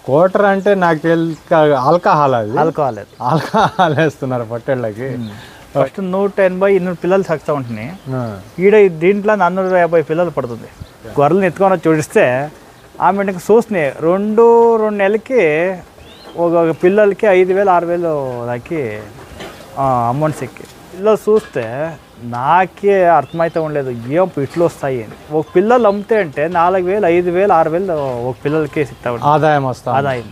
Quarter అంటే నాకు alcohol అది ఆల్కహాల్ వేస్తున్నారు పొట్టేళ్ళకి. ఫస్ట్ 180-200 పిల్లలు సక్తా ఉంటున్నాయి. ఈడ దీంట్లో 450 పిల్లలు పడుతుంది. గొర్రెలను ఎత్తుకొని చూడిస్తే ఆమె చూస్తున్నాయి 2 నెలలకి ఒక పిల్లలకి 5,000-6,000 దాకి అమౌంట్స్ ఎక్కి పిల్లలు చూస్తే నాకే అర్థమైతే ఉండలేదు ఏం ఇట్లు వస్తాయి అని. ఒక పిల్లలు అమ్మితే అంటే 4,000, 5,000, 6,000 ఒక పిల్లలకి సిక్తా ఉంటుంది ఆదాయం.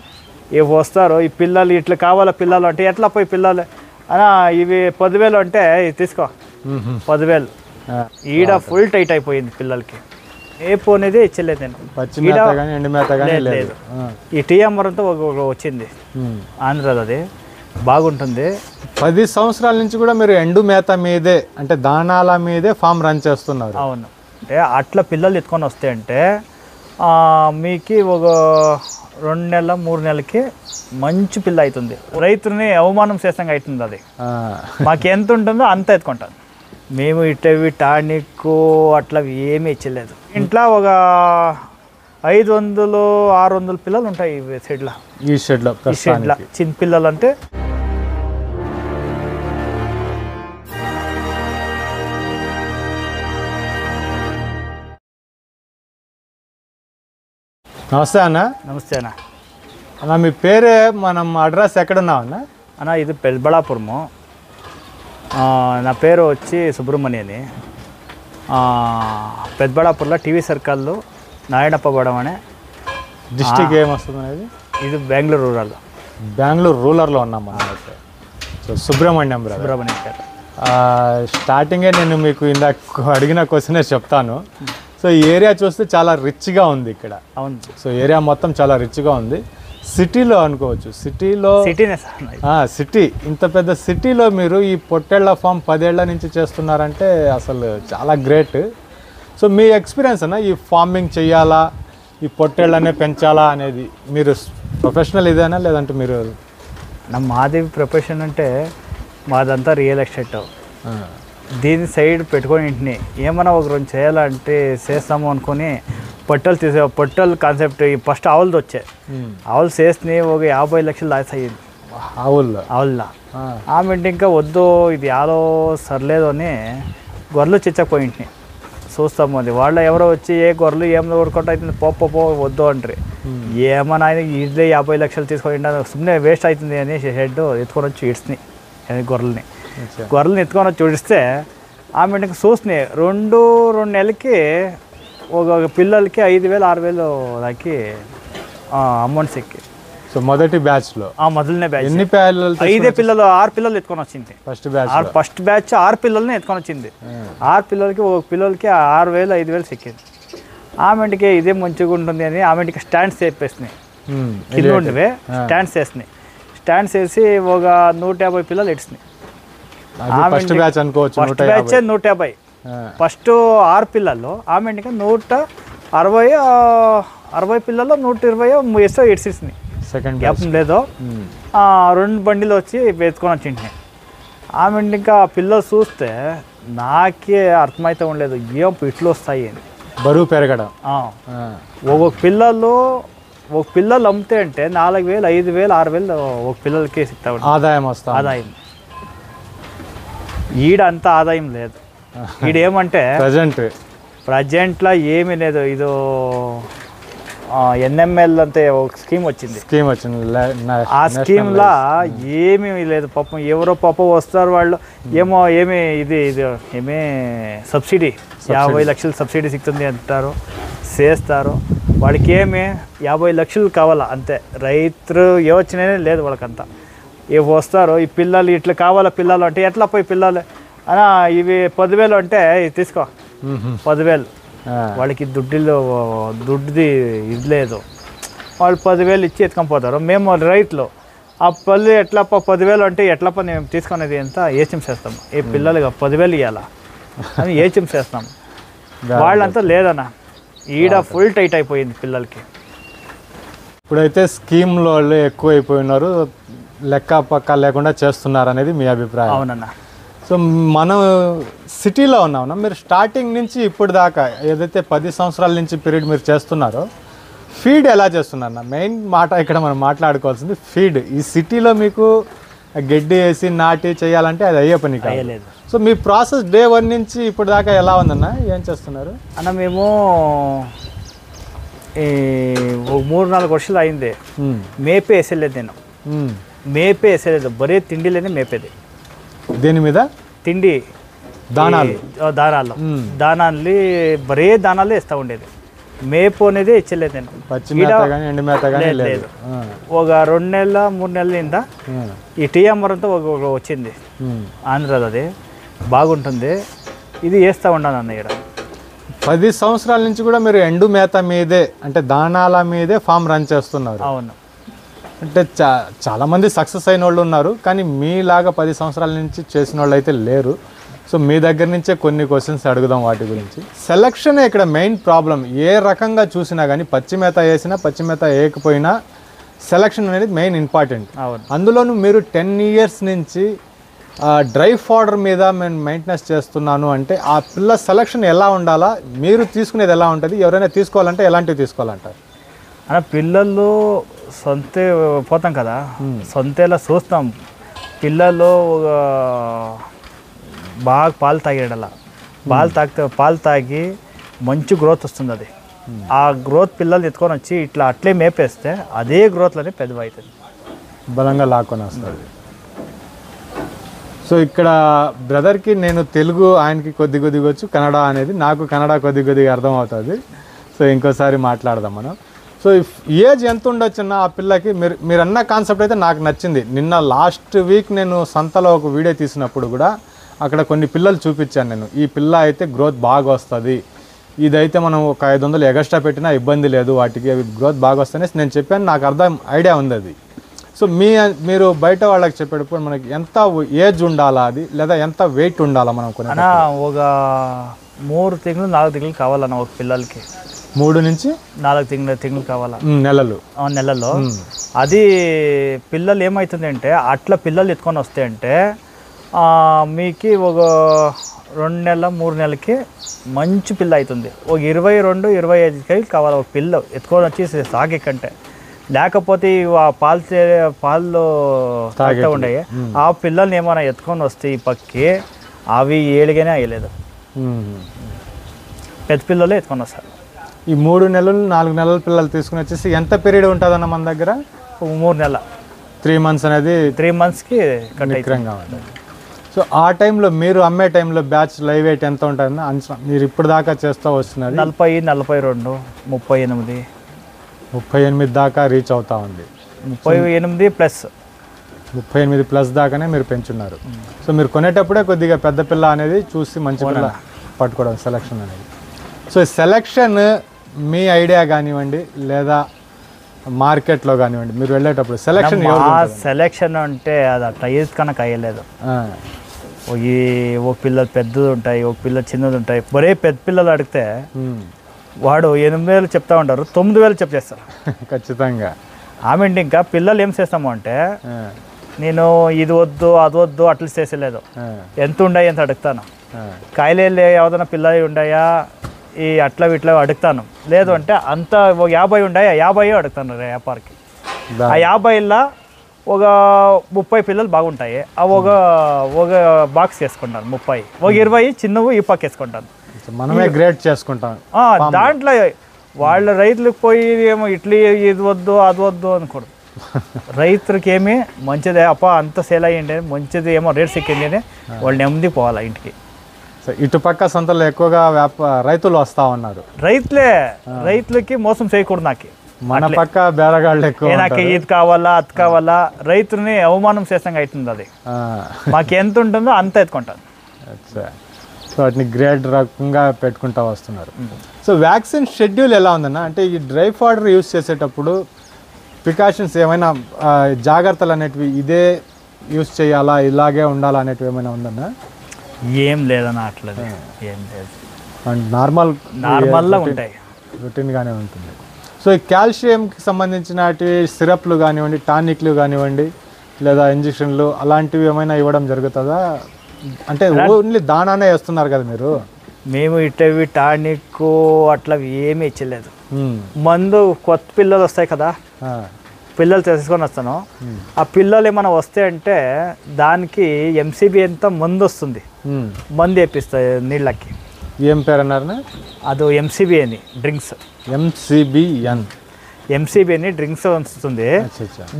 ఇవి వస్తారు ఈ పిల్లలు ఇట్లా కావాలా పిల్లలు అంటే ఎట్లా పోయి పిల్లలు అనా ఇవి 10,000 అంటే తీసుకో 10,000. ఈడ ఫుల్ టైట్ అయిపోయింది పిల్లలకి. ఏ పోనేది ఇచ్చలేదు నేను. లేదు ఈ టీఎంఆర్తో వచ్చింది ఆంధ్రాది, అది బాగుంటుంది. 10 సంవత్సరాల నుంచి కూడా మీరు ఎండు మేత మీదే అంటే దానాల మీదే ఫామ్ రన్ చేస్తున్నారు. అవును, అంటే అట్లా పిల్లలు ఎత్తుకొని వస్తే అంటే మీకు ఒక 2 నెలల 3 నెలలకి మంచి పిల్ల అవుతుంది. రైతుని అవమానం చేస్తాం అవుతుంది. అది మాకు ఎంత ఉంటుందో అంత ఎత్తుకుంటాను. మేము ఇటవి టానిక్ అట్లా ఏమీ ఇచ్చలేదు. ఇంట్లో ఒక 500-600 పిల్లలు ఉంటాయి ఈ షెడ్లో. చిన్న పిల్లలు అంటే నమస్తే అన్న. నమస్తే అన్న. అన్న మీ పేరే మనం అడ్రస్ ఎక్కడున్నావు అన్న? అన్న ఇది పెద్దబళాపురము. నా పేరు వచ్చి సుబ్రహ్మణ్య అని. పెద్దబళాపురంలో టీవీ సర్కిల్లో నారాయణప్పగూడెం అనే డిస్టిక్ ఏమొస్తుంది అనేది? ఇది బెంగళూరు రూరల్లో ఉన్నాం మనం అయితే. సో సుబ్రహ్మణ్యం పేరు. స్టార్టింగే నేను మీకు ఇందాక అడిగిన క్వశ్చనే చెప్తాను. సో ఈ ఏరియా చూస్తే చాలా రిచ్గా ఉంది ఇక్కడ. అవును, సో ఏరియా మొత్తం చాలా రిచ్గా ఉంది. సిటీలో అనుకోవచ్చు, సిటీ ఇంత పెద్ద సిటీలో మీరు ఈ పొట్టేళ్ల ఫామ్ 10 ఏళ్ల నుంచి చేస్తున్నారంటే అసలు చాలా గ్రేట్. సో మీ ఎక్స్పీరియన్స్ అన్న, ఈ ఫార్మింగ్ చేయాలా, ఈ పొట్టేళ్ళనే పెంచాలా అనేది మీరు ప్రొఫెషనల్ ఇదేనా లేదంటే మీరు? మాది ప్రొఫెషన్ అంటే మాదంతా రియల్ ఎస్టేట్. దీని సైడ్ పెట్టుకొని ఇంటిని ఏమన్నా ఒక రెండు చేయాలంటే చేస్తాము అనుకుని పొట్టలు కాన్సెప్ట్ ఫస్ట్ ఆవులతో వచ్చాయి. ఆవులు చేస్తే ఒక 50 లక్షలు లాస్ అయ్యింది ఆవుల్లో. ఆమె ఇంకా వద్దు ఇది యాదో సర్లేదు అని గొర్రెలు చిచ్చకపోయింటిని చూస్తాము. అది వాళ్ళ ఎవరో వచ్చి ఏ గొర్రెలు ఏం ఊరుకుంటా అవుతుంది పో వద్దు అంటారు. ఏమన్నా ఇదే 50 లక్షలు తీసుకొని సుಮ್ಮనే వేస్ట్ అవుతుంది అని హెడ్ ఎత్తుకొని వచ్చి ఇడ్చినాయి గొర్రెలను ఎత్తుకొని వచ్చి చూడిస్తే ఆమె చూస్తున్నాయి 2 నెలలకి ఒక పిల్లలకి 5,000-6,000 దాకి అమౌంట్స్ ఎక్కి. సో మొదటి బ్యాచ్లో మొదలనే బ్యాచ్ ఎన్ని పిల్లలు? 6 పిల్లలు ఎత్తుకొని వచ్చింది. ఫస్ట్ బ్యాచ్ 6 పిల్లల్ని ఎత్తుకొని వచ్చింది. 6 పిల్లలకి ఒక పిల్లలకి 6,000-5,000 ఎక్కింది. ఆమెకి ఇదే మంచిగా ఉంటుంది అని ఆమెకి స్టాండ్స్ చెప్పేసినాయి. కింద ఉండేవే స్టాండ్స్ వేసినాయి. స్టాండ్స్ వేసి ఒక 150 పిల్లలు ఎడిసినాయి. ఫస్ట్ బ్యాచ్ అనుకోవచ్చు. 150 ఫస్ట్ 6 పిల్లల్లో ఆమె 160 పిల్లల్లో 120 ఎస్తో ఎడిసినాయి. సెకండ్ లేదో 2 బండిలు వచ్చి ఎత్తుకొని వచ్చింటున్నాయి. ఆమె ఇంకా పిల్లలు చూస్తే నాకే అర్థమైతే ఉండలేదు ఏం ఇట్లు వస్తాయి అని. బరువు పెరగడం. ఒక పిల్లలు అమ్మితే అంటే 4,000, 5,000, 6,000 ఒక పిల్లలకి సిక్తా ఉంటుంది ఆదాయం. ఈడ అంత ఆదాయం లేదు. ఈడేమంటే ప్రజెంట్లో ఏమీ లేదు. ఇది NML అంతే ఒక స్కీమ్ వచ్చింది. ఆ స్కీమ్లో ఏమీ లేదు. పాపం ఎవరో వస్తారు వాళ్ళు ఏమి ఏమీ సబ్సిడీ 50 లక్షలు సబ్సిడీ సిక్తుంది అంటారు, చేస్తారు. వాడికి ఏమి 50 లక్షలు కావాలా అంతే. రైతులు ఏ వచ్చినా లేదు వాళ్ళకంతా. ఇవి వస్తారు ఈ పిల్లలు ఇట్లా కావాలా పిల్లలు అంటే ఎట్లా పోయి పిల్లలు అనా ఇవి 10,000 అంటే తీసుకో 10,000. వాళ్ళకి దుడ్డుది ఇది లేదు. వాళ్ళు 10,000 ఇచ్చి ఎత్తుకొని పోతారు. మేము రైతులు ఆ పళ్ళు ఎట్లా 10,000 అంటే ఎట్లా మేము తీసుకునేది ఎంత ఏచం చేస్తాము. ఈ పిల్లలుగా 10,000 ఇవ్వాలా అని ఏచం చేస్తాము. వాళ్ళంతా లేదన్న. ఈడ ఫుల్ టైట్ అయిపోయింది పిల్లలకి. ఇప్పుడైతే స్కీమ్లో వాళ్ళు ఎక్కువ అయిపోయినారు, లెక్క పక్క లేకుండా చేస్తున్నారు అనేది మీ అభిప్రాయం? అవునన్నా. సో మనం సిటీలో ఉన్నామన్నా, మీరు స్టార్టింగ్ నుంచి ఇప్పుడు దాకా ఏదైతే 10 సంవత్సరాల నుంచి పీరియడ్ మీరు చేస్తున్నారో ఫీడ్ ఎలా చేస్తున్నారు? మెయిన్ మాట ఇక్కడ మనం మాట్లాడుకోవాల్సింది ఫీడ్. ఈ సిటీలో మీకు గడ్డి వేసి నాటి చేయాలంటే అది అయ్యే పని కాదు. అయ్యలేదు. సో మీ ప్రాసెస్ డే 1 నుంచి ఇప్పుడు దాకా ఎలా ఉందన్న? ఏం చేస్తున్నారు అన్న? మేము ఈ 3-4 వర్షాలు అయింది. మేపే వేసేలేదు నేను, మేపే వేసేలేదు. బరే తిండిలోనే మేపేది. దేని మీద? తిండి, దానాలు. దానాలు బరే దానాలు వేస్తూ ఉండేది. మేపు అనేది ఇచ్చలేదు నేను. పచ్చి మేత కానీ ఎండు మేత కానీ లేదు. ఒక 2 నెలల 3 నెలల నిండా ఈ టీఎంఆర్తో ఒక వచ్చింది ఆంధ్రాది. అది బాగుంటుంది. ఇది వేస్తూ ఉన్నాను అన్న. ఇక్కడ 10 సంవత్సరాల నుంచి కూడా మీరు ఎండు మేత మీదే అంటే దానాల మీదే ఫామ్ రన్ చేస్తున్నారు. అవును. అంటే చాలామంది సక్సెస్ అయిన వాళ్ళు ఉన్నారు, కానీ మీలాగా 10 సంవత్సరాల నుంచి చేసిన వాళ్ళు అయితే లేరు. సో మీ దగ్గర నుంచే కొన్ని క్వశ్చన్స్ అడుగుదాం వాటి గురించి. సెలక్షన్ ఇక్కడ మెయిన్ ప్రాబ్లం. ఏ రకంగా చూసినా కానీ పచ్చి మేత వేసినా పచ్చి మేత వేయకపోయినా సెలక్షన్ అనేది మెయిన్ ఇంపార్టెంట్. అందులోనూ మీరు 10 ఇయర్స్ నుంచి డ్రై ఫాడర్ మీద నేను మెయింటెనెన్స్ చేస్తున్నాను అంటే ఆ పిల్ల సెలక్షన్ ఎలా ఉండాలా, మీరు తీసుకునేది ఎలా ఉంటుంది, ఎవరైనా తీసుకోవాలంటే ఎలాంటివి తీసుకోవాలంటారు? అలా పిల్లలు సొంతే పోతాం కదా, సొంతేలా చూస్తాం. పిల్లలు బాగా పాలు తాగేడలా, పాలు తాగి మంచి గ్రోత్ వస్తుంది. అది ఆ గ్రోత్ పిల్లలు ఎత్తుకొని వచ్చి ఇట్లా అట్లే మేపేస్తే అదే గ్రోత్లోనే పెద్దవి అవుతుంది, బలంగా లాక్కొని వస్తుంది. సో ఇక్కడ బ్రదర్కి నేను తెలుగు, ఆయనకి కొద్దిగా వచ్చు కన్నడ అనేది, నాకు కన్నడ కొద్దిగా అర్థమవుతుంది. సో ఇంకోసారి మాట్లాడదాం మనం. సో ఏజ్ ఎంత ఉండొచ్చున్న ఆ పిల్లకి? మీరు అన్న కాన్సెప్ట్ అయితే నాకు నచ్చింది. నిన్న లాస్ట్ వీక్ నేను సంతలో ఒక వీడియో తీసినప్పుడు కూడా అక్కడ కొన్ని పిల్లలు చూపించాను నేను. ఈ పిల్ల అయితే గ్రోత్ బాగా వస్తుంది, ఇదైతే మనం ఒక 500 ఎగస్ట్రా పెట్టినా ఇబ్బంది లేదు, వాటికి అవి గ్రోత్ బాగా వస్తాయని నేను చెప్పాను. నాకు ఐడియా ఉంది అది. సో మీరు బయట వాళ్ళకి చెప్పేటప్పుడు మనకి ఎంత ఏజ్ ఉండాలా అది, లేదా ఎంత వెయిట్ ఉండాలా మనం కొన్ని? ఒక 3 తింగళలు 4 తింగళలు కావాలన్న ఒక పిల్లలకి. 3 నుంచి 4 తింగళలు కావాలా నెలలో. అది పిల్లలు ఏమవుతుంది అంటే అట్లా పిల్లలు ఎత్తుకొని వస్తే అంటే మీకు ఒక 2 నెలల 3 నెలలకి మంచి పిల్ల అవుతుంది. ఒక 22-25 కేజీలు కావాలి ఒక పిల్ల ఎత్తుకొని వచ్చి సాగే కంటే. లేకపోతే పాలు తాగుతూ ఉండేవి ఆ పిల్లల్ని ఏమైనా ఎత్తుకొని వస్తే ఈ పక్కి అవి ఏడుగానే అయ్యలేదు, పెద్ద పిల్లలే ఎత్తుకొని వస్తారు. ఈ 3 నెలలు 4 నెలల పిల్లలు తీసుకుని వచ్చేసి ఎంత పీరియడ్ ఉంటుందన్న మన దగ్గర? 3 నెలల 3 మంత్స్ అనేది 3 మంత్స్కి నిక్రంగా ఉంటుంది. సో ఆ టైంలో మీరు అమ్మే టైంలో బ్యాచ్ లైవ్ వెయిట్ ఎంత ఉంటుందని అంచనా మీరు ఇప్పుడు దాకా చేస్తూ వస్తున్నారు? 40, 42, 38. 38 దాకా రీచ్ అవుతా ఉంది. 38 ప్లస్ దాకానే మీరు పెంచున్నారు. సో మీరు కొనేటప్పుడే కొద్దిగా పెద్ద పిల్ల అనేది చూసి మంచి పిల్ల పట్టుకోవడం సెలక్షన్ అనేది. సో సెలక్షన్ మీ ఐడియా కానివ్వండి లేదా మార్కెట్లో కానివ్వండి, మీరు వెళ్ళేటప్పుడు సెలక్షన్ అంటే అది అట్లా ఏది కనుక అయ్యలేదు. ఓ పిల్లలు పెద్దది ఉంటాయి, ఓ పిల్లలు చిన్నది ఉంటాయి. మరే పెద్ద పిల్లలు అడిగితే వాడు 8,000 చెప్తా ఉంటారు, 9,000 చెప్పేస్తారు ఖచ్చితంగా. ఆమె ఇంకా పిల్లలు ఏం చేస్తాము అంటే నేను ఇది వద్దు అది వద్దు అట్లా చేసేలేదు, ఎంత ఉండాయి ఎంత అడుగుతాను. కాయలు ఏదైనా పిల్లలు ఉన్నాయా ఈ అట్లా ఇట్లా అడుగుతాను. లేదు అంటే అంత 50 ఉన్నాయా 50 అడుగుతాను వ్యాపారికి. ఆ 50లో ఒక 30 పిల్లలు బాగుంటాయి, అవి ఒక బాక్స్ వేసుకుంటాను. 30 ఒక 20 చిన్నవి ఈ పక్క వేసుకుంటాను. మనమే గ్రేడ్ చేసుకుంటాం. దాంట్లో వాళ్ళ రైతులకు పోయి ఏమో ఇట్లా ఇది వద్దు అది వద్దు అనుకోడు. రైతులకి ఏమి మంచిదే అంత సేల్ అయ్యింది మంచిది ఏమో రేట్ సిక్కింది అని వాళ్ళు నెమ్మది పోవాలి ఇంటికి. ఇటుపక్క సంతలో ఎక్కువగా రైతులు వస్తా ఉన్నారు. రైతులకి మోసం చేయకూడదు. నాకు మన పక్క బేరగాళ్ళు ఎక్కువ, నాకు ఇది కావాలా అది కావాలా, రైతుని అవమానం చేస్తాం అవుతుంది. అది మాకు ఎంత ఉంటుందో అంత ఎత్తుకుంటాను. సో వాటిని గ్రేడ్ రకంగా పెట్టుకుంటా వస్తున్నారు. సో వ్యాక్సిన్ షెడ్యూల్ ఎలా ఉందన్న? అంటే ఈ డ్రై ఫాడర్ యూస్ చేసేటప్పుడు ప్రికాషన్స్ ఏమైనా జాగ్రత్తలు అనేటివి ఇదే యూస్ చేయాలా ఇలాగే ఉండాలా అనేటివి ఏమైనా ఉందన్నా? ఏం లేదన్నా, అట్లా ఏం లేదు. నార్మల్గా ఉంటాయి, రొటీన్గానే ఉంటుంది. సో ఈ కాల్షియంకి సంబంధించిన సిరప్లు కానివ్వండి, టానిక్లు కానివ్వండి, లేదా ఇంజక్షన్లు అలాంటివి ఏమైనా ఇవ్వడం జరుగుతుందా? అంటే ఓన్లీ దానానే వేస్తున్నారు కదా మీరు? మేము ఇటవి టానిక్ అట్లా ఏమీ ఇచ్చలేదు. మందు కొత్త పిల్లలు వస్తాయి కదా, పిల్లలు తీసుకొని వస్తాను. ఆ పిల్లలు ఏమైనా వస్తే అంటే దానికి ఎంసీబీ ఎంత మందు వస్తుంది, మందు వేపిస్తాయి నీళ్ళకి. ఏం పేరు అన్నారు? అది ఎంసీబీ అని డ్రింక్స్, ఎంసీబీ అని డ్రింక్స్ వస్తుంది.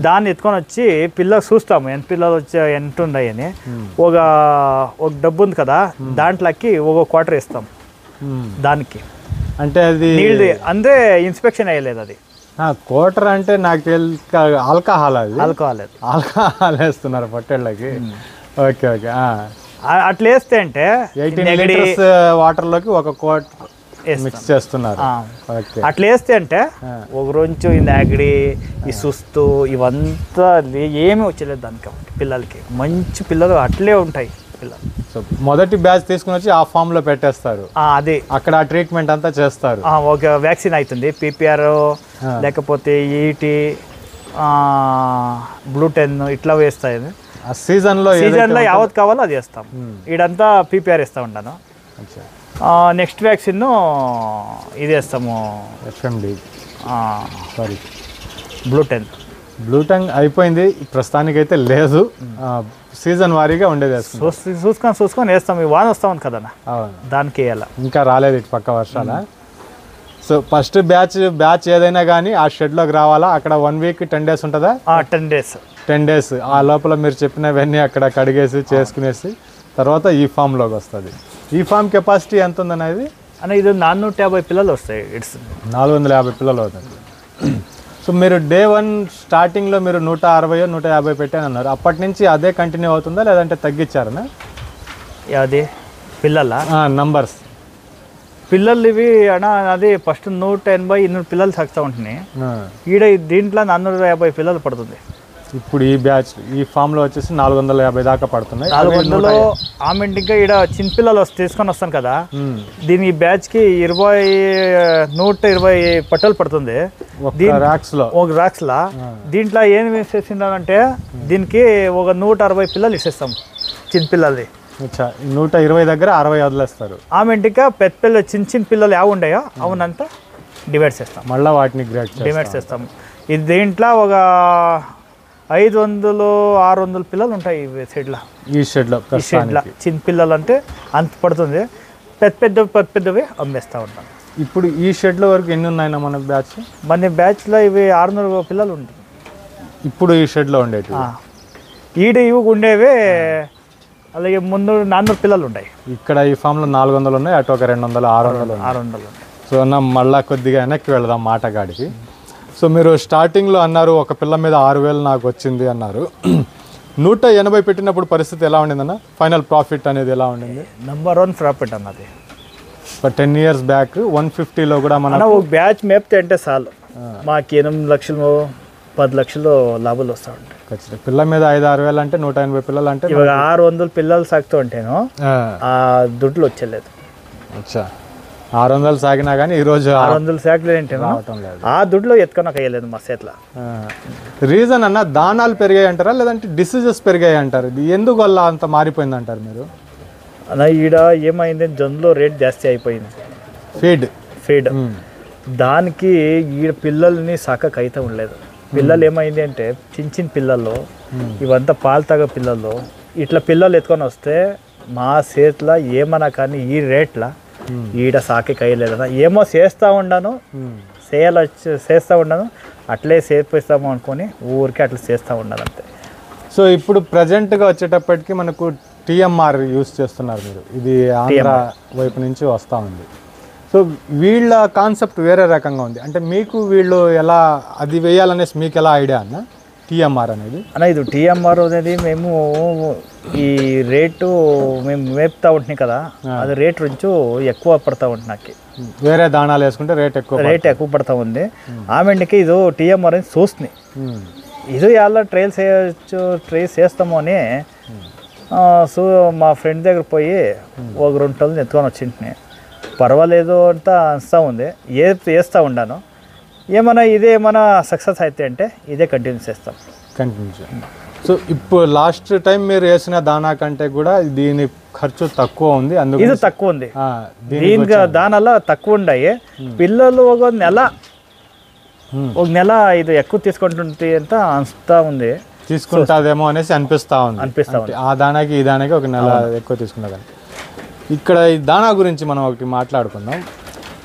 దాన్ని ఎత్తుకొని వచ్చి పిల్లలు చూస్తాము ఎంత పిల్లలు వచ్చి ఎంత ఉన్నాయి అని. ఒక డబ్బు ఉంది కదా, దాంట్లోకి ఒక క్వార్టర్ ఇస్తాం దానికి. అంటే అది నీళ్ళు అంటే ఇన్స్పెక్షన్ అయ్యలేదు అది. క్వార్టర్ అంటే నాకు తెలుసు ఆల్కహాల్, అది ఆల్కహాల్ వేస్తున్నారు పొట్టేళ్ళకి. Okay okay. అట్లా వేస్తే అంటే 18 లీటర్స్ వాటర్ లోకి ఒక క్వార్టర్ మిక్స్ చేస్తున్నారు. అట్లా వేస్తే అంటే ఒక రోజు ఈ నాగిడి, ఈ సుస్తు ఇవంతా ఏమీ వచ్చలేదు దానికి. పిల్లలకి మంచి పిల్లలు అట్లే ఉంటాయి పిల్లలు. సో మొదటి బ్యాచ్ తీసుకుని వచ్చి ఆ ఫామ్ లో పెట్టేస్తారు, అది అక్కడ ఆ ట్రీట్మెంట్ అంతా చేస్తారు. ఒక వ్యాక్సిన్ అవుతుంది, PPR లేకపోతే ఈటీ, బ్లూటెన్ ఇట్లా వేస్తాయి. సీజన్ లో యావత్ కావాలో అది వేస్తాం. ఈడంతా PPR వేస్తూ ఉంటాను. నెక్స్ట్ వ్యాక్సిన్ ఇది వేస్తాము, FMD సారీ బ్లూటెన్ అయిపోయింది ప్రస్తుతానికైతే లేదు. సీజన్ వారీగా ఉండేది చూసుకొని వేస్తాం. ఈ వాన వస్తా ఉంది కదా, దానికి వేయాలి. ఇంకా రాలేదు ఇటు పక్క వర్షాల. సో ఫస్ట్ బ్యాచ్ ఏదైనా కానీ ఆ షెడ్లోకి రావాలా? అక్కడ 1 వీక్ 10 days ఉంటుందా? 10 days. ఆ లోపల మీరు చెప్పినవన్నీ అక్కడ కడిగేసి చేసుకునేసి తర్వాత ఈ ఫామ్లోకి వస్తుంది. ఈ ఫామ్ కెపాసిటీ ఎంత ఉందనేది ఇది 450 పిల్లలు వస్తాయి. 450 పిల్లలు అవుతుంది. సో మీరు డే 1 స్టార్టింగ్లో మీరు 160 150 పెట్టాను అన్నారు. అప్పటి నుంచి అదే కంటిన్యూ అవుతుందా లేదంటే తగ్గించారనా? అది పిల్లల నంబర్స్ పిల్లలు ఇవి అన్నా, అది ఫస్ట్ 180 200 పిల్లలు సాగుతూ ఉంటున్నాయి. ఈడ దీంట్లో 450 పిల్లలు పడుతుంది. ఇప్పుడు ఈ బ్యాచ్ ఈ ఫామ్లో వచ్చేసి 450 దాకా పడుతున్నాయి. 400 ఆమెంట్. ఇంకా ఈడ చిన్న పిల్లలు తీసుకొని వస్తాను కదా, దీని ఈ బ్యాచ్కి 120 పట్టలు పడుతుంది ఒక ర్యాక్స్లో. దీంట్లో ఏం వేసేసిందంటే దీనికి ఒక 160 పిల్లలు ఇచ్చేస్తాం చిన్న పిల్లలది. 120 దగ్గర 60 వదిలేస్తారు. ఆమెంటిక పెద్ద పిల్లలు చిన్న పిల్లలు ఏవి ఉన్నాయో అవునంతా డివైడ్ చేస్తాం, మళ్ళీ వాటిని డివైడ్ చేస్తాం. ఇది దీంట్లో ఒక 500 600 పిల్లలు ఉంటాయి ఈ షెడ్లో. చిన్న పిల్లలు అంటే అంత పడుతుంది. పెద్దవి అమ్మేస్తూ ఉంటాం. ఇప్పుడు ఈ షెడ్లో వరకు ఎన్ని ఉన్నాయన్నా మన బ్యాచ్లో ఇవి 600 పిల్లలు ఉంటాయి ఇప్పుడు ఈ షెడ్లో ఉండేవి. ఇవి ఉండేవి. అలాగే ముందు 400 పిల్లలు ఉంటాయి. ఇక్కడ ఈ ఫామ్లో 400 ఉన్నాయి, అటు ఒక 200 600. సో మళ్ళీ కొద్దిగా వెనక్కి వెళదాం మాటగాడికి. సో మీరు స్టార్టింగ్లో అన్నారు ఒక పిల్ల మీద 6000 నాకు వచ్చింది అన్నారు. 180 పెట్టినప్పుడు పరిస్థితి ఎలా ఉండిందన్న? ఫైనల్ ప్రాఫిట్ అనేది ఎలా ఉండింది? నెంబర్ 1 ప్రాఫిట్ అన్నది. 10 years బ్యాక్ 150లో కూడా మనం ఒక బ్యాచ్ మేపితే అంటే చాలు మాకు 8 లక్షలు 10 లక్షలు లాభాలు వస్తూ ఉంటాయి. ఖచ్చితంగా పిల్ల మీద 5-6 వేలు అంటే 180 పిల్లలు అంటే ఇవాళ 600 పిల్లలు సాగుతూ ఉంటాను. ఆ దుడ్లు వచ్చలేదు. 600 సాగినా కానీ ఈరోజు 600 సాగలేదు. ఆ దుడ్లో ఎత్తుకొని అయ్యలేదు మా చేతిలో. రీజన్ అన్న దానాలు పెరిగాయి అంటారా లేదంటే డిసీజెస్ పెరిగాయి అంటారు? ఎందుకు వల్ల అంత మారిపోయింది అంటారు మీరు? అన్న ఈడ ఏమైంది, జొన్నలో రేట్ జాస్తి అయిపోయింది. ఫీడ్ దానికి ఈడ పిల్లల్ని సాకకు అయితే ఉండలేదు. పిల్లలు ఏమైంది అంటే చిన్న పిల్లలు ఇవంతా పాలు తాగే పిల్లలు ఇట్లా పిల్లలు ఎత్తుకొని వస్తే మా చేతిలో ఏమన్నా కానీ ఈ రేట్ల ఈడ సాకి కయ్యలేదన్నా. ఏమో చేస్తూ ఉన్నాను అట్లే చేపిస్తాము అనుకొని ఊరికే అట్లా చేస్తూ ఉన్నాను అంతే. సో ఇప్పుడు ప్రజెంట్గా వచ్చేటప్పటికి మనకు TMR యూస్ చేస్తున్నారు మీరు. ఇది ఆంధ్ర వైపు నుంచి వస్తూ ఉంది. సో వీళ్ళ కాన్సెప్ట్ వేరే రకంగా ఉంది. అంటే మీకు వీళ్ళు ఎలా అది వేయాలనేసి మీకు ఎలా ఐడియా అన్న TMR అనేది? ఇది TMR అనేది మేము ఈ రేటు మేము మేపుతా ఉంటున్నాయి కదా, అది రేట్ నుంచి ఎక్కువ పడతా ఉంటుంది. నాకు వేరే దానాలు వేసుకుంటే రేట్ ఎక్కువ పడతా ఉంది. ఆమెండికి ఇది TMR అని చూస్తుంది. ఇది ఎలా ట్రైల్స్ చేస్తాము అని సో మా ఫ్రెండ్ దగ్గర పోయి ఒక 2 టన్నులు ఎత్తుకొని వచ్చింటిని. పర్వాలేదు అంతా అనిస్తూ ఉంది. వేస్తూ ఉన్నాను. ఏమైనా సక్సెస్ అయితే అంటే ఇదే కంటిన్యూ చేస్తాం. సో ఇప్పుడు లాస్ట్ టైం మీరు వేసిన దానా కంటే కూడా దీని ఖర్చు తక్కువ ఉంది, అందుకు ఇది తక్కువ ఉంది. ఆ, దీనికి దానిలో తక్కువ ఉన్నాయి. పిల్లలు ఒక నెల ఇది ఎక్కువ తీసుకుంటుంటే అంతా ఉంది, తీసుకుంటాదేమో అనేసి అనిపిస్తా ఉంది. ఆ దానాకి ఈ దానాకి ఒక నెల ఎక్కువ తీసుకున్నదాన్ని. ఇక్కడ ఈ దానా గురించి మనం ఒకటి మాట్లాడుకుందాం.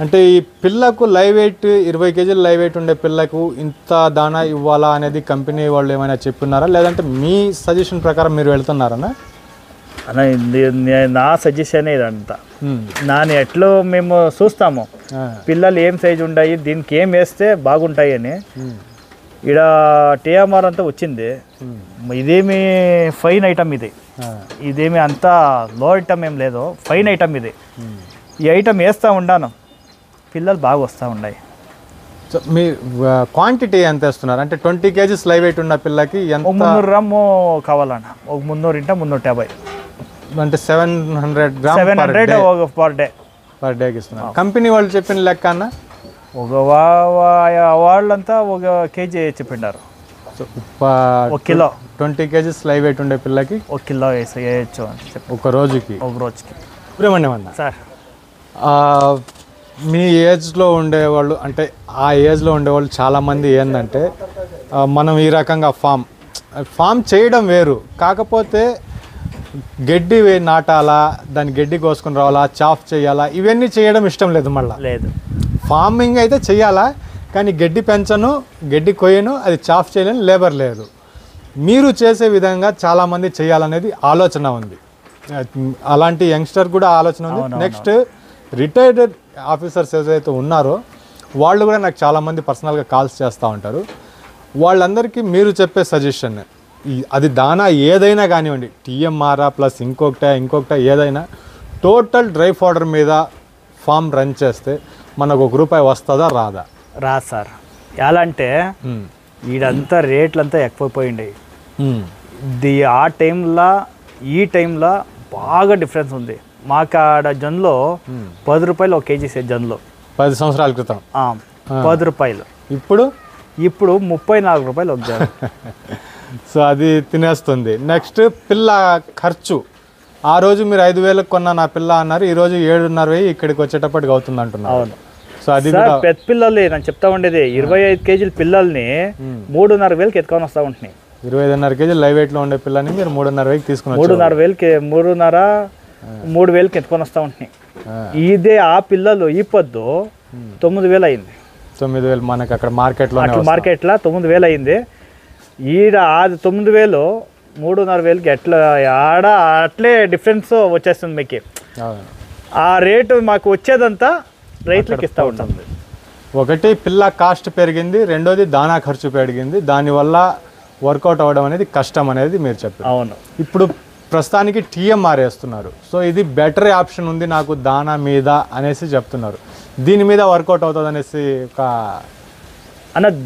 అంటే ఈ పిల్లకు లైవ్ వెయిట్ 20 కేజీలు లైవ్ వెయిట్ ఉండే పిల్లకు ఇంత దానా ఇవ్వాలా అనేది కంపెనీ వాళ్ళు ఏమైనా చెప్పున్నారా, లేదంటే మీ సజెషన్ ప్రకారం మీరు వెళ్తున్నారనా? నా సజెషన్ ఇదంతా నాని ఎట్లో మేము చూస్తాము పిల్లలు ఏం సైజు ఉన్నాయి, దీనికి ఏం వేస్తే బాగుంటాయి అని. ఇక్కడ టీఎంఆర్ అంతా వచ్చింది. ఇదేమి ఫైన్ ఐటమ్, ఇదేమి అంతా లో ఐటమ్ ఏం లేదు, ఫైన్ ఐటమ్ ఇది. ఈ ఐటమ్ వేస్తూ ఉండాను, పిల్లలు బాగా వస్తూ ఉన్నాయి. సో మీ క్వాంటిటీ ఎంత వేస్తున్నారు? అంటే 20 కేజీస్ లైవ్ వెయిట్ ఉన్న పిల్లకి ఎంత? 300 గ్రాము కావాలన్న, ఒక 300 ఇంట 350, అంటే 700 గ్రామ్ పర్ డేకి ఇస్తున్నారు. కంపెనీ వాళ్ళు చెప్పిన లెక్క అన్న వాళ్ళంతా 1 కేజీ చెప్పిండారు. So 1 kilo 20 KGs live weight ఉండే పిల్లకి 1 కిలో వేయచ్చు అని చెప్పి ఒక రోజుకి. సుబ్రహ్మణ్యం అన్న, సార్ మీ ఏజ్లో ఉండేవాళ్ళు, అంటే ఆ ఏజ్లో ఉండేవాళ్ళు చాలామంది ఏంటంటే మనం ఈ రకంగా ఫామ్ చేయడం వేరు, కాకపోతే గడ్డి నాటాలా, దాన్ని గడ్డి కోసుకొని రావాలా, చాఫ్ చేయాలా, ఇవన్నీ చేయడం ఇష్టం లేదు. మళ్ళీ లేదు, ఫార్మింగ్ అయితే చెయ్యాలా, కానీ గడ్డి పెంచను, గడ్డి కొయ్యను, అది చాఫ్ చేయలేని లేబర్ లేదు. మీరు చేసే విధంగా చాలామంది చేయాలనేది ఆలోచన ఉంది. అలాంటి యంగ్స్టర్ కూడా ఆలోచన ఉంది. నెక్స్ట్ రిటైర్డ్ ఆఫీసర్స్ ఏదైతే ఉన్నారో వాళ్ళు కూడా నాకు చాలామంది పర్సనల్గా కాల్స్ చేస్తూ ఉంటారు. వాళ్ళందరికీ మీరు చెప్పే సజెషన్, అది దానా ఏదైనా కానివ్వండి, టీఎంఆర్ ప్లస్ ఇంకొకట ఏదైనా, టోటల్ డ్రై ఫౌడర్ మీద ఫామ్ రన్ చేస్తే మనకు ₹1 వస్తుందా రాదా? రాదు సార్. ఎలా అంటే ఈడంతా రేట్లంతా ఎక్కువైపోయింది. ఆ టైంలో ఈ టైంలో బాగా డిఫరెన్స్ ఉంది. మాకు ఆడ జొన్నలో ₹10 1 కేజీ జొన్నలో 10 సంవత్సరాల క్రితం ₹10. ఇప్పుడు ₹34 ఒక జొన్న. సో అది తినేస్తుంది. నెక్స్ట్ పిల్ల ఖర్చు, ఆ రోజు మీరు 5,000 కొన్న నా పిల్ల అన్నారు, ఈరోజు 7,500 ఇక్కడికి వచ్చేటప్పటికి అవుతుంది అంటున్నారు. అవును. సో అది పెద్ద పిల్లలు నేను చెప్తా ఉండేది 25 కేజీల పిల్లల్ని 3,500 ఎత్తుకొని వస్తూ ఉంటున్నాయి. 25.5 కేజీలు లైవ్ వెయిట్ లో ఉండే పిల్లని మీరు 3,500 తీసుకుని 3,500 ఎత్తుకొని వస్తూ ఉంటున్నాయి. ఇదే ఆ పిల్లలు ఈ పొద్దు 9,000 అయింది. 9,000 మనకి అక్కడ మార్కెట్లో 9,000 అయింది. ఈడ అది 9,000 3,500కి ఎట్లా ఆడ అట్లే డిఫరెన్స్ వచ్చేస్తుంది మీకు. ఆ రేటు మాకు వచ్చేదంతా రైతులకు ఇస్తూ ఉంటుంది. ఒకటి పిల్ల కాస్ట్ పెరిగింది, రెండోది దానా ఖర్చు పెరిగింది, దానివల్ల వర్కౌట్ అవ్వడం అనేది కష్టం అనేది మీరు చెప్పారు. అవును. ఇప్పుడు ప్రస్తుతానికి టీఎంఆర్ వేస్తున్నారు. సో ఇది బెటర్ ఆప్షన్ ఉంది నాకు దానా మీద అనేసి చెప్తున్నారు. దీని మీద వర్కౌట్ అవుతుంది అనేసి ఒక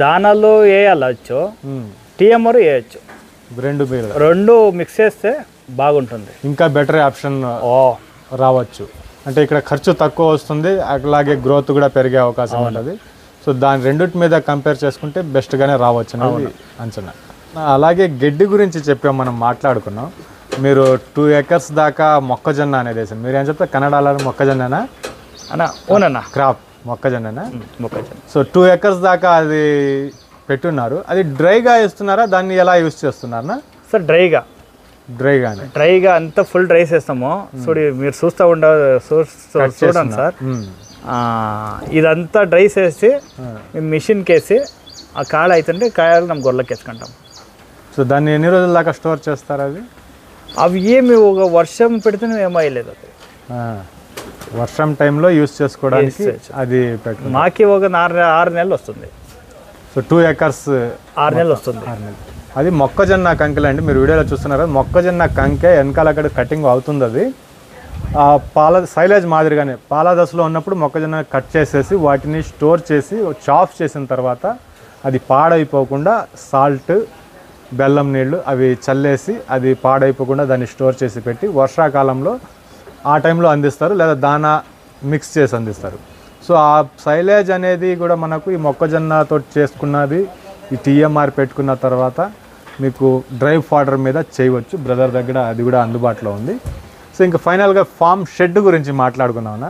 దానాలో వేయాలచ్చు, టీఎంఆర్ వేయచ్చు, రెండు మిక్స్ చేస్తే బాగుంటుంది. ఇంకా బెటర్ ఆప్షన్ రావచ్చు. అంటే ఇక్కడ ఖర్చు తక్కువ వస్తుంది, అలాగే గ్రోత్ కూడా పెరిగే అవకాశం ఉంటుంది. సో దాని రెండింటి మీద కంపేర్ చేసుకుంటే బెస్ట్గానే రావచ్చు అనేది అంచనా. అలాగే గడ్డి గురించి చెప్పాం, మనం మాట్లాడుకున్నాం. మీరు 2 acres దాకా మొక్కజొన్న అనేది వేసాను. మీరు ఏం చెప్తారు, కన్నడలో మొక్కజొన్ననా అవునన్నా? క్రాప్ మొక్కజొన్ననా? మొక్కజొన్న. సో 2 acres దాకా అది పెట్టున్నారు. అది డ్రైగా వేస్తున్నారా, దాన్ని ఎలా యూజ్ చేస్తున్నారా? సార్ డ్రైగా అంతా ఫుల్ డ్రై చేస్తాము. మీరు చూస్తూ చూడండి సార్, ఇదంతా డ్రై చేసి మిషన్కి వేసి ఆ కాడ అవుతుంటే కాయలు ನಮ್ಮ గొర్రెలకి వేసుకుంటాం. సో దాన్ని ఎన్ని రోజుల దాకా స్టోర్ చేస్తారు? అవి ఏమి ఒక వర్షం పెడితే ఏమో అయ్యలేదు. అది వర్షం టైంలో యూజ్ చేసుకోవడానికి అది మాకి ఒక 6 నెలలు వస్తుంది. సో 2 acres 6 నెలలు వస్తుంది. అది మొక్కజొన్న కంకెలు అండి, మీరు వీడియోలో చూస్తున్నారు. మొక్కజొన్న కంకె వెనకాల అక్కడ కటింగ్ అవుతుంది. అది సైలేజ్ మాదిరిగానే పాల దశలో ఉన్నప్పుడు మొక్కజొన్న కట్ చేసేసి వాటిని స్టోర్ చేసి చాఫ్ చేసిన తర్వాత అది పాడైపోకుండా సాల్ట్, బెల్లం నీళ్ళు అవి చల్లేసి అది పాడైపోకుండా దాన్ని స్టోర్ చేసి పెట్టి వర్షాకాలంలో ఆ టైంలో అందిస్తారు, లేదా దానా మిక్స్ చేసి అందిస్తారు. సో ఆ సైలేజ్ అనేది కూడా మనకు ఈ మొక్కజొన్నతో చేసుకున్నది, ఈ టీఎంఆర్ పెట్టుకున్న తర్వాత మీకు డ్రై ఫాడర్ మీద చేయవచ్చు. బ్రదర్ దగ్గర అది కూడా అందుబాటులో ఉంది. సో ఇంకా ఫైనల్గా ఫామ్ షెడ్ గురించి మాట్లాడుకున్నామన్నా.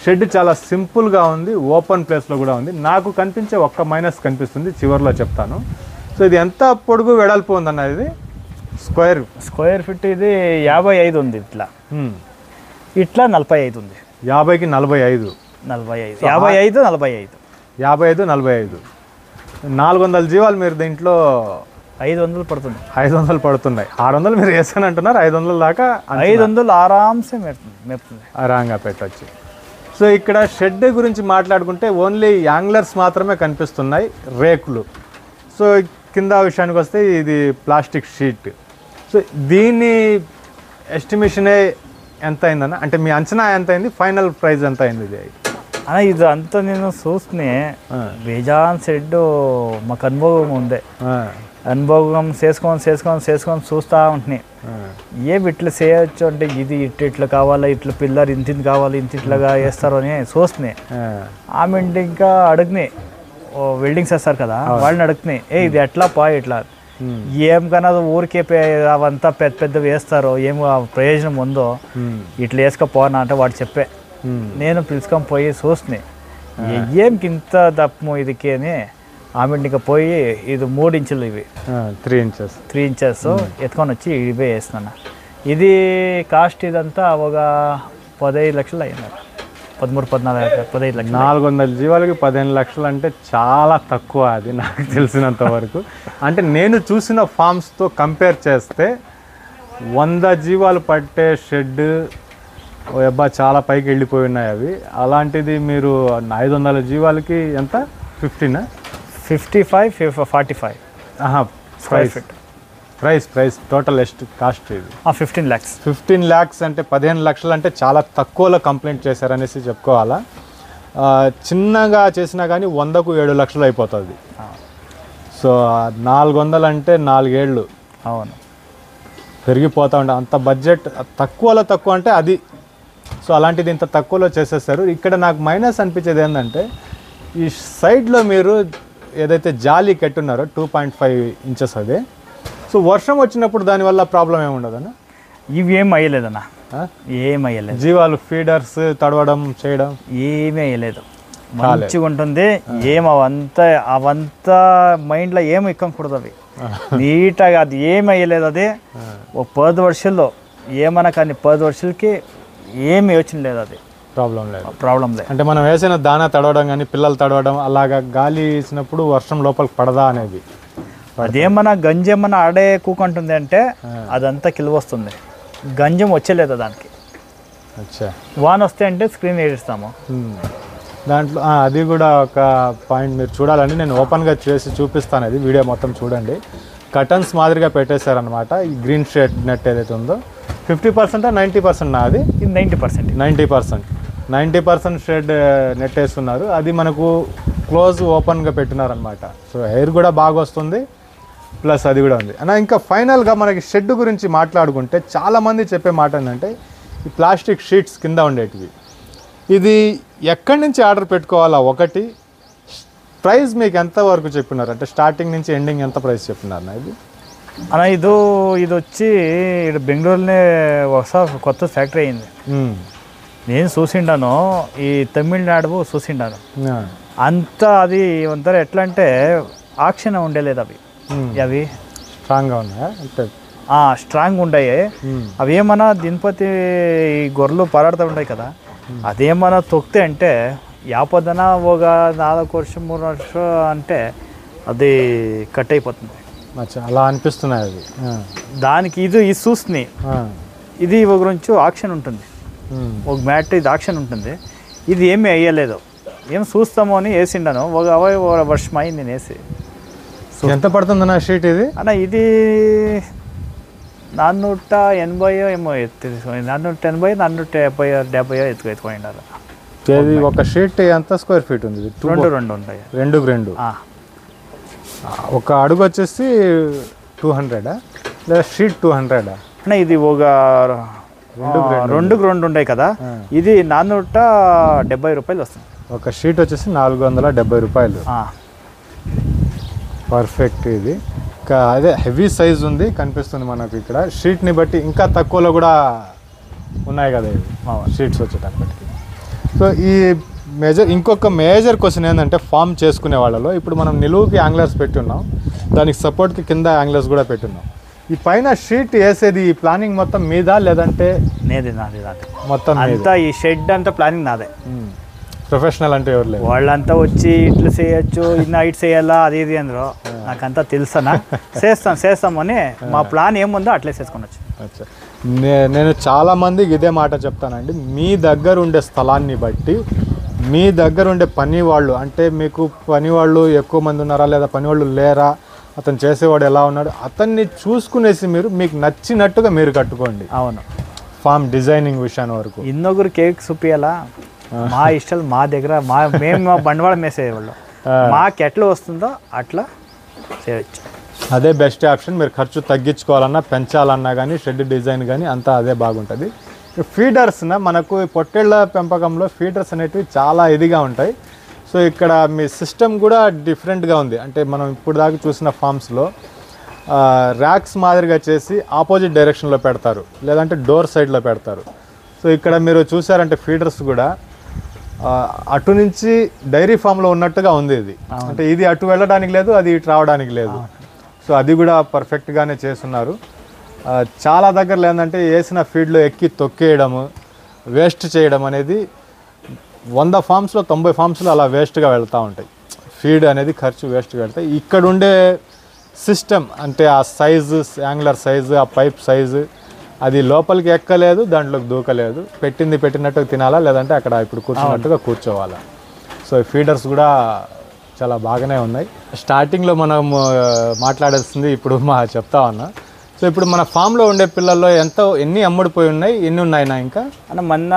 షెడ్ చాలా సింపుల్గా ఉంది, ఓపెన్ ప్లేస్లో కూడా ఉంది. నాకు కనిపించే ఒక్క మైనస్ కనిపిస్తుంది, చివరిలో చెప్తాను. సో ఇది ఎంత పొడుగు వెడల్పు ఉందన్న? ఇది స్క్వేర్ ఫీట్ ఇది 55 ఉంది. ఇట్లా 45 ఉంది. 50కి 45. 45 400 జీవాలు మీరు దీంట్లో 500 పడుతుంది. 500 పడుతున్నాయి. 600 మీరు వేసాను అంటున్నారు. 500 దాకా 500 ఆరామ్సే మేపుతుంది, ఆరాంగా పెట్టచ్చు. సో ఇక్కడ షెడ్ గురించి మాట్లాడుకుంటే ఓన్లీ యాంగ్లర్స్ మాత్రమే కనిపిస్తున్నాయి, రేకులు. సో కింద విషయానికి వస్తే ఇది ప్లాస్టిక్ షీట్. సో దీని ఎస్టిమేషనే ఎంత అయిందన్న? అంటే మీ అంచనా ఎంత అయింది? ఫైనల్ ప్రైస్ ఎంత అయింది ఇది? అన్న ఇది అంతా నేను చూస్తే బేజాన్ షెడ్ మాకు అనుభవం ఉంది. అనుభవం చేసుకొని చూస్తూ ఉంటున్నాయి. ఏమి ఇట్లా చేయొచ్చు అంటే ఇది ఇట్లా కావాలా, ఇట్లా పిల్లర్ ఇంత కావాలి, ఇట్లాగా వేస్తారు అని చూస్తున్నాయి. ఆమె ఇంకా అడుగునాయి, వెల్డింగ్స్ వేస్తారు కదా, వాళ్ళని అడుగుతున్నాయి, ఇది ఎట్లా ఇట్లా ఏం కన్నా ఊరికే అవంతా పెద్ద వేస్తారో ఏం ప్రయోజనం ఉందో ఇట్లా వేసుకపోనా అంటే వాడు చెప్పే. నేను పిలుచుకొని పోయి చూస్తున్నాయి, ఏంకి ఇంత దప్పము ఇదికి అని. ఆమె ఇంకా పోయి ఇది 3 ఇంచులు, ఇవి 3 ఇంచెస్ ఎత్తుకొని వచ్చి ఇవే వేస్తున్నా. ఇది కాస్ట్ ఇదంతా ఒక 15 లక్షలు అయింది. 13-14-15 లక్షలు. 400 జీవాలకి 15 లక్షలు అంటే చాలా తక్కువ. అది నాకు తెలిసినంత వరకు. అంటే నేను చూసిన ఫామ్స్తో కంపేర్ చేస్తే 100 జీవాలు పట్టే షెడ్ అబ్బా చాలా పైకి వెళ్ళిపోయి ఉన్నాయి అవి. అలాంటిది మీరు 500 జీవాలకి ఎంత? 55-45 ప్రైస్ టోటల్ కాస్ట్ ఇది 15 lakhs. 15 lakhs అంటే 15 లక్షలు అంటే చాలా తక్కువలో కంప్లైంట్ చేశారనేసి చెప్పుకోవాలా. చిన్నగా చేసినా కానీ 100కు 7 లక్షలు అయిపోతుంది. సో 400 అంటే 4 ఏళ్ళు అవును పెరిగిపోతూ ఉండే. అంత బడ్జెట్ తక్కువ అంటే అది. సో అలాంటిది ఇంత తక్కువలో చేసేస్తారు. ఇక్కడ నాకు మైనస్ అనిపించేది ఏంటంటే ఈ సైడ్లో మీరు ఏదైతే జాలీ కట్టున్నారో 2.5 ఇంచెస్ అదే. సో వర్షం వచ్చినప్పుడు దానివల్ల ప్రాబ్లం ఏమి ఉండదన్న? ఇవి ఏం అయ్యలేదన్న, ఏం అయ్యలేదు. జీవాలు ఫీడర్స్ తడవడం చేయడం ఏమీ అయ్యలేదు, మంచిగా ఉంటుంది. ఏం అవంతా మైండ్లో ఏమి ఎక్కకూడదు. అవి నీట్గా అది ఏమి అయ్యలేదు. అదే ఒక 10 వర్షాల్లో ఏమన్నా కానీ 10 వర్షాలకి ఏమి యోచన లేదు. అది ప్రాబ్లం లేదు. అంటే మనం వేసిన దానా తడవడం కానీ పిల్లలు తడవడం అలాగా గాలి వేసినప్పుడు వర్షం లోపలికి పడదా అనేది. అదేమన్నా గంజేమన్నా ఆడే కూకుంటుంది అంటే అదంతా కిలువస్తుంది. గంజం వచ్చేలేదు దానికి. వాన వస్తే అంటే స్క్రీన్ వేస్తాము దాంట్లో. అది కూడా ఒక పాయింట్ మీరు చూడాలండి. నేను ఓపెన్గా చేసి చూపిస్తాను. అది వీడియో మొత్తం చూడండి. కటన్స్ మాదిరిగా పెట్టేశారనమాట. ఈ గ్రీన్ షేడ్ నెట్ ఏదైతే ఉందో 50% 90% నా అది 90% షెడ్ నెట్ వేస్తున్నారు. అది మనకు క్లోజ్ ఓపెన్గా పెట్టినారనమాట. సో ఎయిర్ కూడా బాగా వస్తుంది, ప్లస్ అది కూడా ఉంది అన్న. ఇంకా ఫైనల్గా మనకి షెడ్ గురించి మాట్లాడుకుంటే చాలామంది చెప్పే మాట ఏంటంటే ఈ ప్లాస్టిక్ షీట్స్ కింద ఉండేటివి, ఇది ఎక్కడి నుంచి ఆర్డర్ పెట్టుకోవాలా? ఒకటి ప్రైస్ మీకు ఎంత వరకు చెప్పినారు? అంటే స్టార్టింగ్ నుంచి ఎండింగ్ ఎంత ప్రైస్ చెప్పినారు ఇది? అన్న ఇది వచ్చి ఇక్కడ బెంగళూరులోనే ఒకసారి కొత్త ఫ్యాక్టరీ అయింది. నేను చూసిండాను, ఈ తమిళనాడు చూసిండాను. అంతా అది అంతా ఎట్లా అంటే ఆక్షన్ ఉండేలేదు. అవి స్ట్రాంగ్గా ఉన్నాయా? అంటే స్ట్రాంగ్ ఉన్నాయి. అవి ఏమన్నా దినపతి గొర్రెలు పరాడుతూ ఉంటాయి కదా, అదేమన్నా తొక్కితే అంటే యాపదన ఒక 4 వర్షం 3 వర్షం అంటే అది కట్ అయిపోతుంది. అలా అనిపిస్తున్నాయి అది. దానికి ఇది చూస్తున్నాయి. ఇది ఒక గురించి ఆక్షన్ ఉంటుంది, ఒక మ్యాట్ ఇది ఆక్షన్ ఉంటుంది. ఇది ఏమీ అయ్యలేదు, ఏం చూస్తామో అని వేసిండాను. ఒక వర్షం అయింది నేను వేసి. ఎంత పడుతుంది నా షీట్ ఇది? అన్న ఇది 480 ఏమో ఎత్తుకోండి, 480 470 ఎత్తుకోండి. ఇది ఒక షీట్ ఎంత స్క్వేర్ ఫీట్ ఉంది? 2 ఉంటాయి. 2 ఒక అడుగు వచ్చేసి 200 లేదా షీట్ 200? అన్న ఇది ఒక 2 ఉంటాయి కదా, ఇది 470 రూపాయలు వస్తుంది. ఒక షీట్ వచ్చేసి 470 రూపాయలు. పర్ఫెక్ట్. ఇది అదే హెవీ సైజ్ ఉంది కనిపిస్తుంది మనకు ఇక్కడ. షీట్ని బట్టి ఇంకా తక్కువలో కూడా ఉన్నాయి కదా ఇవి షీట్స్ వచ్చేటప్పటికి. సో ఈ ఇంకొక మేజర్ క్వశ్చన్ ఏంటంటే ఫామ్ చేసుకునే వాళ్ళలో ఇప్పుడు మనం నిలువుకి యాంగ్లర్స్ పెట్టి ఉన్నాం, దానికి సపోర్ట్కి కింద యాంగ్లర్స్ కూడా పెట్టున్నాం. ఈ పైన షీట్ వేసేది ఈ ప్లానింగ్ మొత్తం మీదా లేదంటే నాది మొత్తం అంతా ఈ షెడ్ అంతా ప్లానింగ్ నాదే. ప్రొఫెషనల్ అంటే ఎవరు లేదు, వాళ్ళంతా వచ్చి ఇట్లా చేయొచ్చు, ఇన్ని హైట్ చేయాలా అది ఇది అందరూ నాకంతా తెలుసనా చేస్తామని మా ప్లాన్ ఏముందో అట్లే చేసుకునొచ్చు. అచ్చా, నేను చాలామందికి ఇదే మాట చెప్తానండి. మీ దగ్గర ఉండే స్థలాన్ని బట్టి, మీ దగ్గర ఉండే పని వాళ్ళు అంటే మీకు పని వాళ్ళు ఎక్కువ మంది ఉన్నారా లేదా పని వాళ్ళు లేరా, అతను చేసేవాడు ఎలా ఉన్నాడు, అతన్ని చూసుకునేసి మీరు మీకు నచ్చినట్టుగా మీరు కట్టుకోండి. అవును, ఫామ్ డిజైనింగ్ విషయాన్ని వరకు ఇన్నొకరు కేక్ చూపియాలా, మా ఇష్టాలు మా దగ్గర మేము బండవాళం వేసేవాళ్ళం, మాకు ఎట్లా వస్తుందో అట్లా చేయవచ్చు. అదే బెస్ట్ ఆప్షన్. మీరు ఖర్చు తగ్గించుకోవాలన్నా పెంచాలన్నా కానీ షెడ్ డిజైన్ కానీ అంతా అదే బాగుంటుంది. ఫీడర్స్న మనకు పొట్టేళ్ల పెంపకంలో ఫీడర్స్ అనేటివి చాలా ఇదిగా ఉంటాయి. సో ఇక్కడ మీ సిస్టమ్ కూడా డిఫరెంట్గా ఉంది. అంటే మనం ఇప్పుడు దాకా చూసిన ఫామ్స్లో ర్యాక్స్ మాదిరిగా చేసి ఆపోజిట్ డైరెక్షన్లో పెడతారు, లేదంటే డోర్ సైడ్లో పెడతారు. సో ఇక్కడ మీరు చూసారంటే ఫీడర్స్ కూడా అటు నుంచి డైరీ ఫామ్లో ఉన్నట్టుగా ఉంది ఇది. అంటే ఇది అటు వెళ్ళడానికి లేదు, అది ఇటు రావడానికి లేదు. సో అది కూడా పర్ఫెక్ట్గానే చేస్తున్నారు. చాలా దగ్గరలో ఏంటంటే వేసిన ఫీడ్లో ఎక్కి తొక్కేయడము, వేస్ట్ చేయడం అనేది 100 ఫామ్స్లో 90 ఫామ్స్లో అలా వేస్ట్గా వెళ్తూ ఉంటాయి. ఫీడ్ అనేది ఖర్చు వేస్ట్గా వెళ్తాయి. ఇక్కడ ఉండే సిస్టమ్ అంటే ఆ సైజు, యాంగులర్ సైజు, ఆ పైప్ సైజు అది లోపలికి ఎక్కలేదు, దాంట్లోకి దూకలేదు. పెట్టినట్టుగా తినాలా, లేదంటే అక్కడ ఇప్పుడు కూర్చున్నట్టుగా కూర్చోవాలా. సో ఫీడర్స్ కూడా చాలా బాగానే ఉన్నాయి. స్టార్టింగ్లో మనం మాట్లాడాల్సింది ఇప్పుడు చెప్తా ఉన్నా. సో ఇప్పుడు మన ఫామ్లో ఉండే పిల్లల్లో ఎన్ని అమ్ముడిపోయి ఉన్నాయి, ఎన్ని ఉన్నాయినా ఇంకా అన్న మొన్న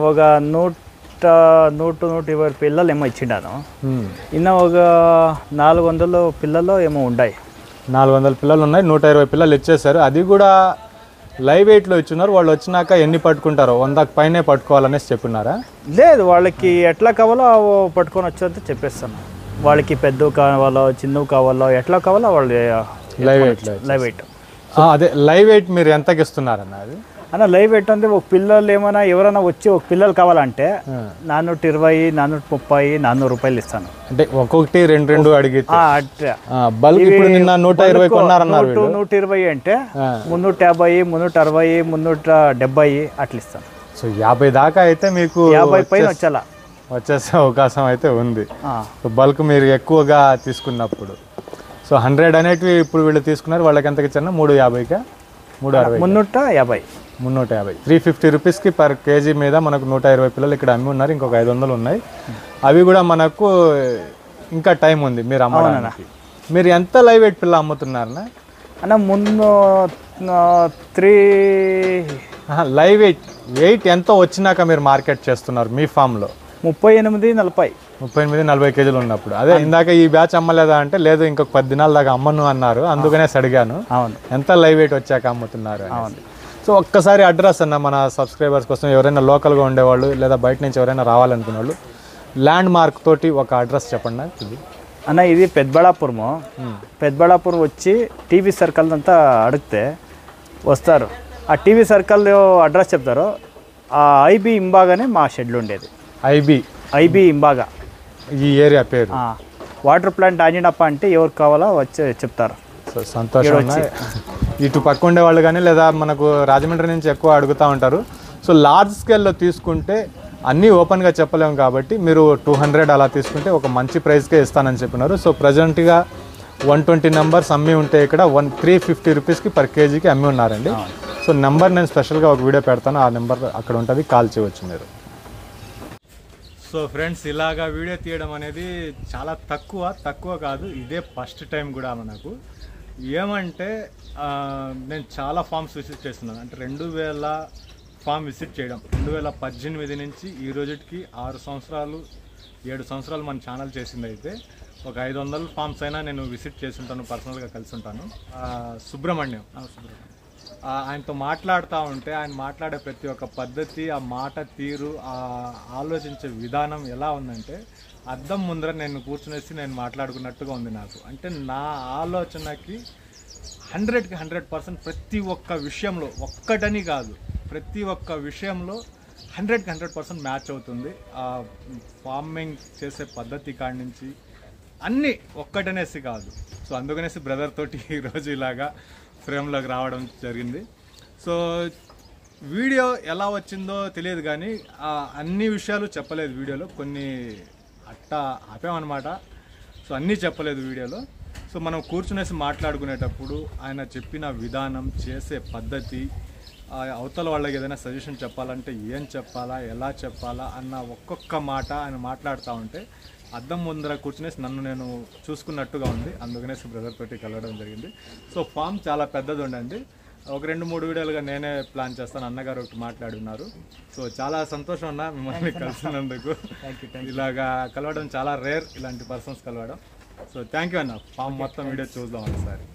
ఒక 100-120 పిల్లలు ఏమో ఇచ్చిండాను. ఇన్న ఒక 400 పిల్లలు ఏమో ఉన్నాయి. 400 పిల్లలు ఉన్నాయి, 120 పిల్లలు ఇచ్చేసారు. అది కూడా లైవ్ వెయిట్లో ఇచ్చున్నారు. వాళ్ళు వచ్చినాక ఎన్ని పట్టుకుంటారో 100 పైనే పట్టుకోవాలనేసి చెప్పినారా? లేదు, వాళ్ళకి ఎట్లా కావాలో పట్టుకొని వచ్చేంత చెప్పేస్తాను. వాళ్ళకి పెద్దవి కావాలో చిన్నవి కావాలో ఎట్లా కావాలో వాళ్ళు లైవ్ వెయిట్. అదే లైవ్ వెయిట్ మీరు ఎంతకి ఇస్తున్నారన్న? అది అన్న లైవ్ వెయిట్ అంటే ఒక పిల్లలు ఏమైనా ఎవరైనా వచ్చి ఒక పిల్లలు కావాలంటే 420, 430, 400 రూపాయలు ఇస్తాను. అంటే ఒక్కొక్కటి 2 అడిగితే బల్క్ ఇప్పుడు నిన్న 120 కొన్నారన్నారు. 120 అంటే 350, 360, 370 అట్లా ఇస్తాను. సో 50 దాకా అయితే మీకు 50 పైన వచ్చేసే అవకాశం అయితే ఉంది. బల్క్ మీరు ఎక్కువగా తీసుకున్నప్పుడు. సో 100 అనేటివి ఇప్పుడు వీళ్ళు తీసుకున్నారు. వాళ్ళకి ఎంతకి ఇచ్చారు? 350కా 360? 350. 350 రూపీస్కి పర్ కేజీ మీద మనకు 120 పిల్లలు ఇక్కడ అమ్మి ఉన్నారు. ఇంకొక 500 ఉన్నాయి. అవి కూడా మనకు ఇంకా టైం ఉంది మీరు అమ్మడానికి. మీరు ఎంత లైవ్ వెయిట్ పిల్ల అమ్ముతున్నారన్నా? అన్న ముందు 3 లైవ్ వెయిట్ ఎంత వచ్చినాక మీరు మార్కెట్ చేస్తున్నారు మీ ఫామ్లో? 38-40 కేజీలు ఉన్నప్పుడు. అదే ఇందాక ఈ బ్యాచ్ అమ్మలేదా అంటే లేదు, ఇంకొక 10 దినాల దాకా అమ్మను అన్నారు, అందుకనే అడిగాను. అవును, ఎంత లైవ్ వెయిట్ వచ్చాక అమ్ముతున్నారు? అవును. సో ఒక్కసారి అడ్రస్ అన్న మన సబ్స్క్రైబర్స్ కోసం, ఎవరైనా లోకల్గా ఉండేవాళ్ళు లేదా బయట నుంచి ఎవరైనా రావాలనుకునే వాళ్ళు ల్యాండ్ మార్క్ తోటి ఒక అడ్రస్ చెప్పండి. ఇది అన్న ఇది పెద్దబళ్ళాపూర్ వచ్చి టీవీ సర్కిల్ అంతా అడిగితే వస్తారు. ఆ టీవీ సర్కిల్ అడ్రస్ చెప్తారు. ఆ ఐబీ ఇంబాగానే మా షెడ్లు ఉండేది. ఐబీ ఇంబాగా ఈ ఏరియా పేరు. వాటర్ ప్లాంట్ ఆంజనప్ప అంటే ఎవరికి కావాలో వచ్చి చెప్తారు. సో సంతోషం. ఇటు పక్క ఉండేవాళ్ళు కానీ లేదా మనకు రాజమండ్రి నుంచి ఎక్కువ అడుగుతూ ఉంటారు. సో లార్జ్ స్కేల్లో తీసుకుంటే అన్నీ ఓపెన్గా చెప్పలేము కాబట్టి మీరు 200 అలా తీసుకుంటే ఒక మంచి ప్రైస్కే ఇస్తానని చెప్పినారు. సో ప్రజెంట్గా 120 నెంబర్స్ అమ్మి ఉంటే ఇక్కడ 350 రూపీస్కి పర్ కేజీకి అమ్మి ఉన్నారండి. సో నెంబర్ నేను స్పెషల్గా ఒక వీడియో పెడతాను, ఆ నెంబర్ అక్కడ ఉంటుంది, కాల్ చేయవచ్చు మీరు. సో ఫ్రెండ్స్, ఇలాగా వీడియో తీయడం అనేది చాలా తక్కువ కాదు, ఇదే ఫస్ట్ టైం కూడా మనకు. ఏమంటే నేను చాలా ఫామ్స్ విజిట్ చేస్తున్నాను. అంటే 2000 ఫామ్ విజిట్ చేయడం 2018 నుంచి ఈ రోజుకి 7 సంవత్సరాలు మన ఛానల్ చేసింది. అయితే ఒక 500 ఫామ్స్ అయినా నేను విజిట్ చేసి ఉంటాను, పర్సనల్గా కలిసి ఉంటాను. సుబ్రహ్మణ్యం ఆయనతో మాట్లాడుతూ ఉంటే ఆయన మాట్లాడే ప్రతి ఒక్క పద్ధతి, ఆ మాట తీరు, ఆ ఆలోచించే విధానం ఎలా ఉందంటే అద్దం ముందర నేను కూర్చునేసి నేను మాట్లాడుకున్నట్టుగా ఉంది నాకు. అంటే నా ఆలోచనకి 100కి 100% ప్రతి ఒక్క విషయంలో, ఒక్కటని కాదు, ప్రతి ఒక్క విషయంలో 100కి 100% మ్యాచ్ అవుతుంది. ఆ ఫార్మింగ్ చేసే పద్ధతి కాడి నుంచి అన్నీ ఒక్కటనేసి కాదు. సో అందుకనేసి బ్రదర్ తోటి ఈరోజు ఇలాగా ఫ్రేమ్లోకి రావడం జరిగింది. సో వీడియో ఎలా వచ్చిందో తెలియదు కానీ అన్ని విషయాలు చెప్పలేదు వీడియోలో, కొన్ని అట్టా ఆపామన్నమాట. సో అన్నీ చెప్పలేదు వీడియోలో. సో మనం కూర్చునేసి మాట్లాడుకునేటప్పుడు ఆయన చెప్పిన విధానం, చేసే పద్ధతి, అవతల వాళ్ళకి ఏదైనా సజెషన్ చెప్పాలంటే ఏం చెప్పాలా, ఎలా చెప్పాలా అన్న ఒక్కొక్క మాట ఆయన మాట్లాడుతూ ఉంటే అద్దం ముందర కూర్చునేసి నన్ను నేను చూసుకున్నట్టుగా ఉంది. అందుకనేసి బ్రదర్ తోటి కలవడం జరిగింది. సో ఫామ్ చాలా పెద్దది ఉండండి. ఒక 2-3 వీడియోలుగా నేనే ప్లాన్ చేస్తాను. అన్నగారు ఒకటి మాట్లాడి ఉన్నారు. సో చాలా సంతోషం అన్న మిమ్మల్ని కలిసినందుకు. ఇలాగా కలవడం చాలా రేర్, ఇలాంటి పర్సన్స్ కలవడం. సో థ్యాంక్ యూ అన్న. ఫామ్ మొత్తం వీడియో చూద్దాం ఒకసారి.